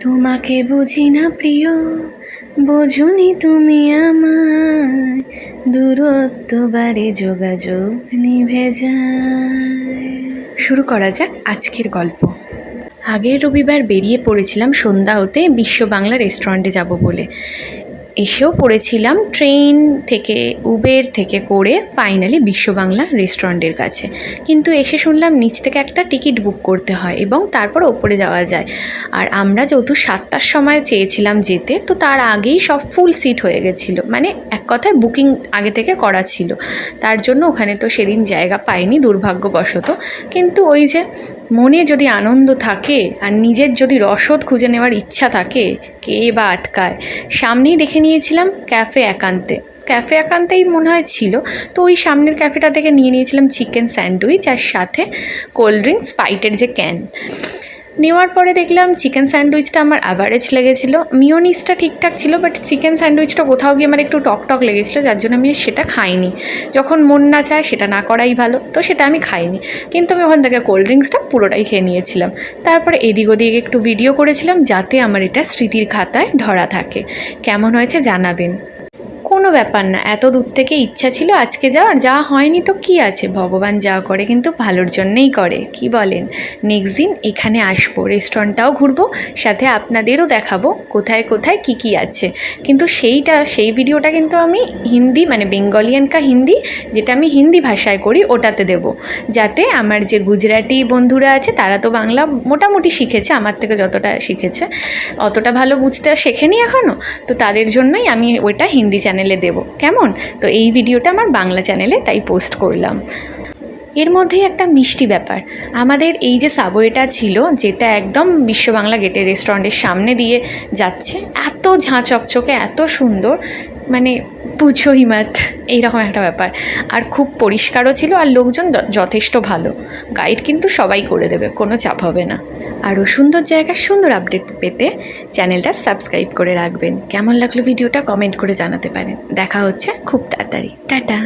তোমাকে বুঝি না প্রিয়, বোঝনি তুমি আমায়, দূরত্ব বাড়ে যোগাযোগ নিভে যায়। শুরু করা যাক আজকের গল্প। আগের রবিবার বেরিয়ে পড়েছিলাম সন্ধ্যা হতে বিশ্ব বাংলা রেস্টুরেন্টে যাব বলে। এসেও পড়েছিলাম ট্রেন থেকে উবের থেকে করে ফাইনালি বিশ্ব বাংলা রেস্টুরেন্টের কাছে। কিন্তু এসে শুনলাম নিচ থেকে একটা টিকিট বুক করতে হয় এবং তারপর ওপরে যাওয়া যায়। আর আমরা যেহেতু 7টার সময় চেয়েছিলাম যেতে, তো তার আগেই সব ফুল সিট হয়ে গেছিলো, মানে এক কথায় বুকিং আগে থেকে করা ছিল। তার জন্য ওখানে তো সেদিন জায়গা পাইনি দুর্ভাগ্যবশত। কিন্তু ওই যে মনে যদি আনন্দ থাকে আর নিজের যদি রসদ খুঁজে নেওয়ার ইচ্ছা থাকে, কে বা আটকায়। সামনেই দেখে নিয়েছিলাম ক্যাফে একান্তেই মনে হয় ছিল। তো ওই সামনের ক্যাফেটা থেকে নিয়ে নিয়েছিলাম চিকেন স্যান্ডউইচ আর সাথে কোল্ড ড্রিঙ্কস, স্প্রাইটের যে ক্যান। নেওয়ার পরে দেখলাম চিকেন স্যান্ডউইচটা আমার অ্যাভারেজ লেগেছিলো, মিওনিসটা ঠিকঠাক ছিল, বাট চিকেন স্যান্ডউইচটা কোথাও গিয়ে আমার একটু টক লেগেছিলো, যার জন্য আমি সেটা খাইনি। যখন মন না চায় সেটা না করাই ভালো, তো সেটা আমি খাইনি। কিন্তু আমি ওখান থেকে কোল্ড ড্রিঙ্কসটা পুরোটাই খেয়ে নিয়েছিলাম। তারপরে এদিক ওদিক একটু ভিডিও করেছিলাম, যাতে আমার এটা স্মৃতির খাতায় ধরা থাকে। কেমন হয়েছে জানাবেন। কোনো ব্যাপার না, এত দূর থেকে ইচ্ছা ছিল আজকে যাওয়ার, যাওয়া হয়নি তো কী আছে, ভগবান যা করে কিন্তু ভালোর জন্যেই করে, কি বলেন। নেক্সট দিন এখানে আসবো, রেস্টুরেন্টটাও ঘুরবো, সাথে আপনাদেরও দেখাবো কোথায় কোথায় কী আছে। কিন্তু সেই ভিডিওটা কিন্তু আমি হিন্দি, মানে বেঙ্গলিয়ান কা হিন্দি, যেটা আমি হিন্দি ভাষায় করি ওটাতে দেব, যাতে আমার যে গুজরাটি বন্ধুরা আছে তারা তো বাংলা মোটামুটি শিখেছে, আমার থেকে যতটা শিখেছে, অতটা ভালো বুঝতে শেখেনি এখনও, তো তাদের জন্যই আমি ওইটা হিন্দি চ্যানেলে দেব, কেমন। তো এই ভিডিওটা আমার বাংলা চ্যানেলে তাই পোস্ট করলাম। এর মধ্যেই একটা মিষ্টি ব্যাপার, আমাদের এই যে সাবওয়েটা ছিল, যেটা একদম বিশ্ব বাংলা গেটের রেস্টুরেন্টের সামনে দিয়ে যাচ্ছে, এত ঝাঁ চকচকে, এত সুন্দর, মানে পুছো হিমাত, এইরকম একটা ব্যাপার। আর খুব পরিষ্কারও ছিল, আর লোকজন যথেষ্ট ভালো। গাইড কিন্তু সবাই করে দেবে, কোনো চাপ হবে না। আরও সুন্দর জায়গার সুন্দর আপডেট পেতে চ্যানেলটা সাবস্ক্রাইব করে রাখবেন। কেমন লাগলো ভিডিওটা কমেন্ট করে জানাতে পারেন। দেখা হচ্ছে খুব তাড়াতাড়ি। টাটা।